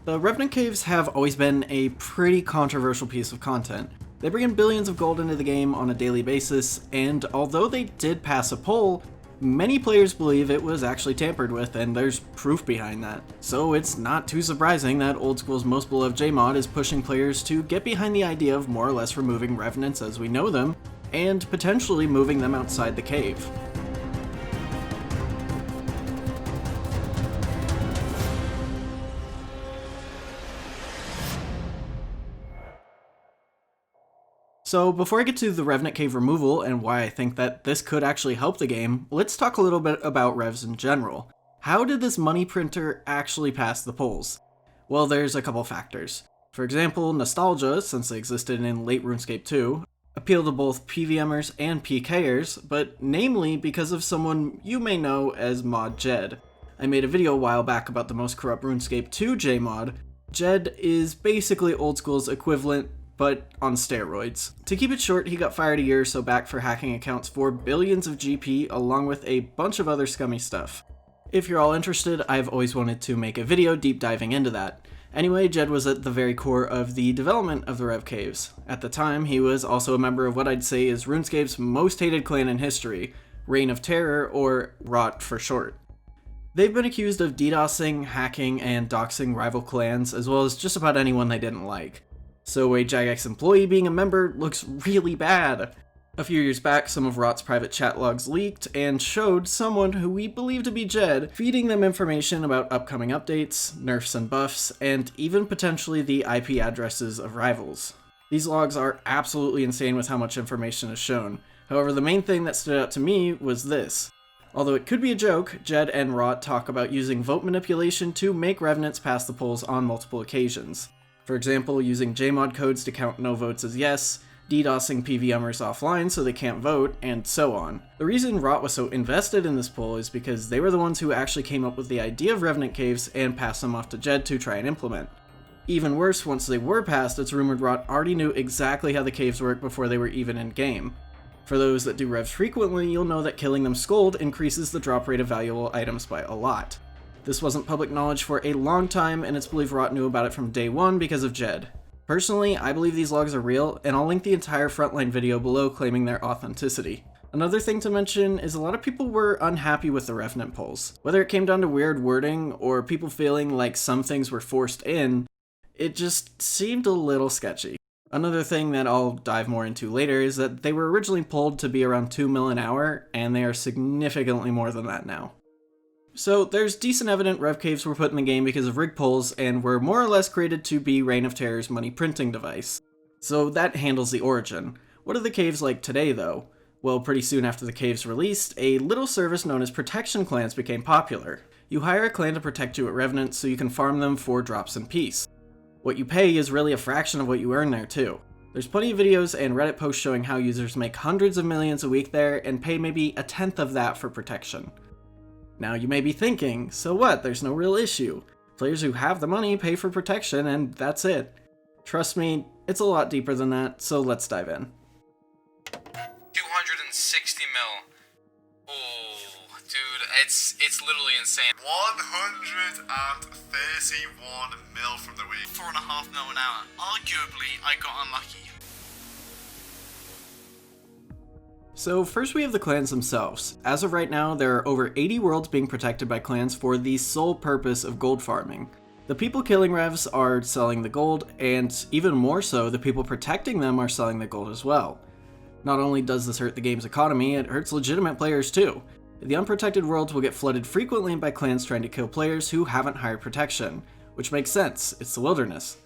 The Revenant Caves have always been a pretty controversial piece of content. They bring in billions of gold into the game on a daily basis, and although they did pass a poll, many players believe it was actually tampered with, and there's proof behind that. So it's not too surprising that old school's most beloved JMod is pushing players to get behind the idea of more or less removing revenants as we know them, and potentially moving them outside the cave. So before I get to the Revenant Cave removal and why I think that this could actually help the game, let's talk a little bit about revs in general. How did this money printer actually pass the polls? Well, there's a couple factors. For example, nostalgia, since they existed in late RuneScape 2, appeal to both PVMers and PKers, but namely because of someone you may know as Mod Jed. I made a video a while back about the most corrupt RuneScape 2 JMod. Jed is basically old school's equivalent, but on steroids. To keep it short, he got fired a year or so back for hacking accounts for billions of GP along with a bunch of other scummy stuff. If you're all interested, I've always wanted to make a video deep diving into that. Anyway, Jed was at the very core of the development of the Rev Caves. At the time, he was also a member of what I'd say is RuneScape's most hated clan in history, Reign of Terror, or ROT for short. They've been accused of DDoSing, hacking, and doxing rival clans, as well as just about anyone they didn't like. So a Jagex employee being a member looks really bad. A few years back, some of ROT's private chat logs leaked and showed someone who we believe to be Jed feeding them information about upcoming updates, nerfs and buffs, and even potentially the IP addresses of rivals. These logs are absolutely insane with how much information is shown. However, the main thing that stood out to me was this. Although it could be a joke, Jed and ROT talk about using vote manipulation to make revenants pass the polls on multiple occasions. For example, using JMod codes to count no votes as yes, DDoSing PVMers offline so they can't vote, and so on. The reason ROT was so invested in this poll is because they were the ones who actually came up with the idea of Revenant Caves and passed them off to Jed to try and implement. Even worse, once they were passed, it's rumored ROT already knew exactly how the caves work before they were even in game. For those that do revs frequently, you'll know that killing them scold increases the drop rate of valuable items by a lot. This wasn't public knowledge for a long time, and it's believed ROT knew about it from day one because of Jed. Personally, I believe these logs are real, and I'll link the entire Frontline video below claiming their authenticity. Another thing to mention is a lot of people were unhappy with the Revenant polls. Whether it came down to weird wording, or people feeling like some things were forced in, it just seemed a little sketchy. Another thing that I'll dive more into later is that they were originally polled to be around 2 mil an hour, and they are significantly more than that now. So there's decent evident Rev Caves were put in the game because of rig polls and were more or less created to be Reign of Terror's money printing device. So that handles the origin. What are the caves like today though? Well, pretty soon after the caves released, a little service known as protection clans became popular. You hire a clan to protect you at Revenant so you can farm them for drops in peace. What you pay is really a fraction of what you earn there too. There's plenty of videos and Reddit posts showing how users make hundreds of millions a week there and pay maybe a tenth of that for protection. Now you may be thinking, so what, there's no real issue. Players who have the money pay for protection and that's it. Trust me, it's a lot deeper than that, so let's dive in. 260 mil. Oh, dude, it's literally insane. 131 mil from the week. 4.5 mil an hour. Arguably, I got unlucky. So first we have the clans themselves. As of right now, there are over 80 worlds being protected by clans for the sole purpose of gold farming. The people killing revs are selling the gold, and even more so, the people protecting them are selling the gold as well. Not only does this hurt the game's economy, it hurts legitimate players too. The unprotected worlds will get flooded frequently by clans trying to kill players who haven't hired protection, which makes sense, it's the wilderness.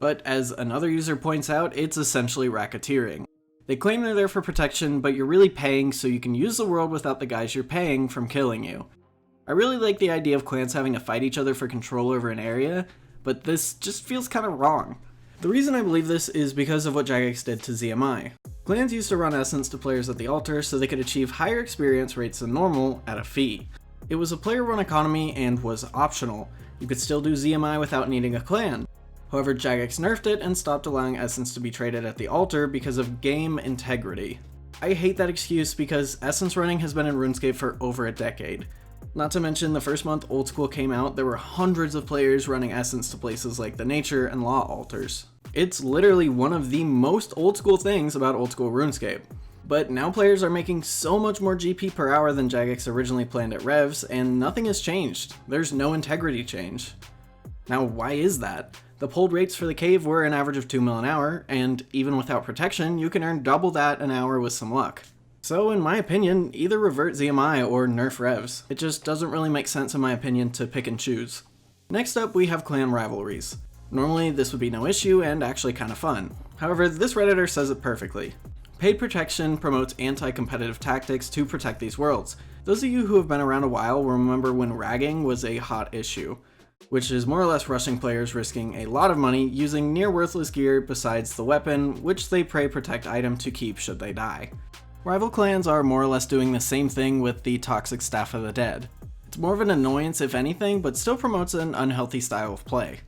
But as another user points out, it's essentially racketeering. They claim they're there for protection, but you're really paying so you can use the world without the guys you're paying from killing you. I really like the idea of clans having to fight each other for control over an area, but this just feels kind of wrong. The reason I believe this is because of what Jagex did to ZMI. Clans used to run Essence to players at the altar so they could achieve higher experience rates than normal at a fee. It was a player-run economy and was optional. You could still do ZMI without needing a clan. However, Jagex nerfed it and stopped allowing Essence to be traded at the altar because of game integrity. I hate that excuse because Essence running has been in RuneScape for over a decade. Not to mention, the first month Old School came out, there were hundreds of players running Essence to places like the Nature and Law altars. It's literally one of the most old school things about old school RuneScape. But now players are making so much more GP per hour than Jagex originally planned at Revs, and nothing has changed. There's no integrity change. Now, why is that? The pulled rates for the cave were an average of 2 mil an hour, and even without protection, you can earn double that an hour with some luck. So in my opinion, either revert ZMI or nerf Revs. It just doesn't really make sense in my opinion to pick and choose. Next up, we have clan rivalries. Normally this would be no issue and actually kind of fun. However, this Redditor says it perfectly. Paid protection promotes anti-competitive tactics to protect these worlds. Those of you who have been around a while will remember when ragging was a hot issue, which is more or less rushing players risking a lot of money using near worthless gear besides the weapon, which they pray protect item to keep should they die. Rival clans are more or less doing the same thing with the toxic Staff of the Dead. It's more of an annoyance if anything, but still promotes an unhealthy style of play.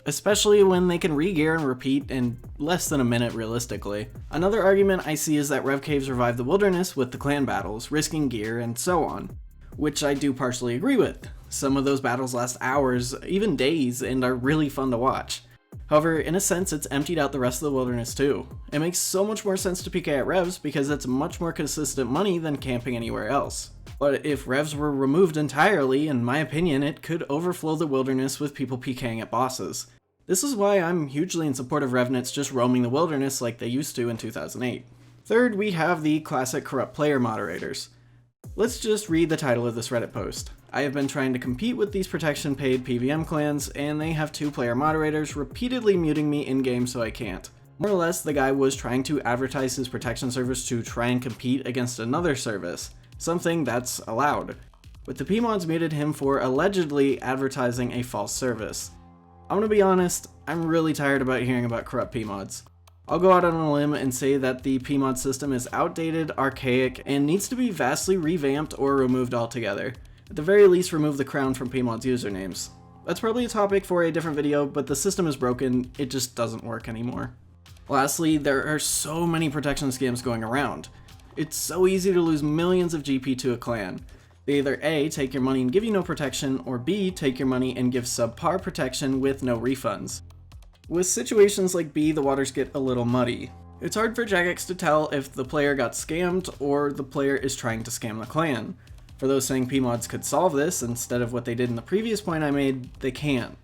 Especially when they can re-gear and repeat in less than a minute realistically. Another argument I see is that Rev Caves revive the wilderness with the clan battles, risking gear, and so on. Which I do partially agree with. Some of those battles last hours, even days, and are really fun to watch. However, in a sense, it's emptied out the rest of the wilderness too. It makes so much more sense to PK at Revs because it's much more consistent money than camping anywhere else. But if Revs were removed entirely, in my opinion, it could overflow the wilderness with people PKing at bosses. This is why I'm hugely in support of revenants just roaming the wilderness like they used to in 2008. Third, we have the classic corrupt player moderators. Let's just read the title of this Reddit post. I have been trying to compete with these protection paid PVM clans, and they have 2 player moderators repeatedly muting me in-game so I can't. More or less, the guy was trying to advertise his protection service to try and compete against another service, something that's allowed. But the PMods muted him for allegedly advertising a false service. I'm gonna be honest, I'm really tired about hearing about corrupt PMods. I'll go out on a limb and say that the PMod system is outdated, archaic, and needs to be vastly revamped or removed altogether. At the very least, remove the crown from PMod's usernames. That's probably a topic for a different video, but the system is broken, it just doesn't work anymore. Lastly, there are so many protection scams going around. It's so easy to lose millions of GP to a clan. They either A, take your money and give you no protection, or B, take your money and give subpar protection with no refunds. With situations like B, the waters get a little muddy. It's hard for Jagex to tell if the player got scammed or the player is trying to scam the clan. For those saying PMods could solve this instead of what they did in the previous point I made, they can't.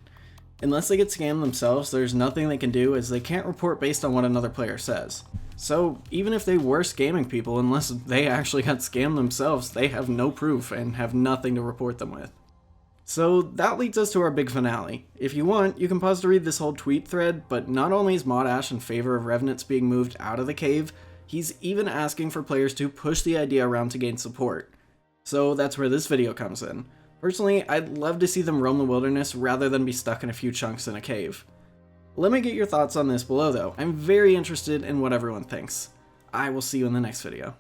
Unless they get scammed themselves, there's nothing they can do as they can't report based on what another player says. So even if they were scamming people, unless they actually got scammed themselves, they have no proof and have nothing to report them with. So that leads us to our big finale. If you want, you can pause to read this whole tweet thread, but not only is Mod Ash in favor of revenants being moved out of the cave, he's even asking for players to push the idea around to gain support. So that's where this video comes in. Personally, I'd love to see them roam the wilderness rather than be stuck in a few chunks in a cave. Let me get your thoughts on this below though. I'm very interested in what everyone thinks. I will see you in the next video.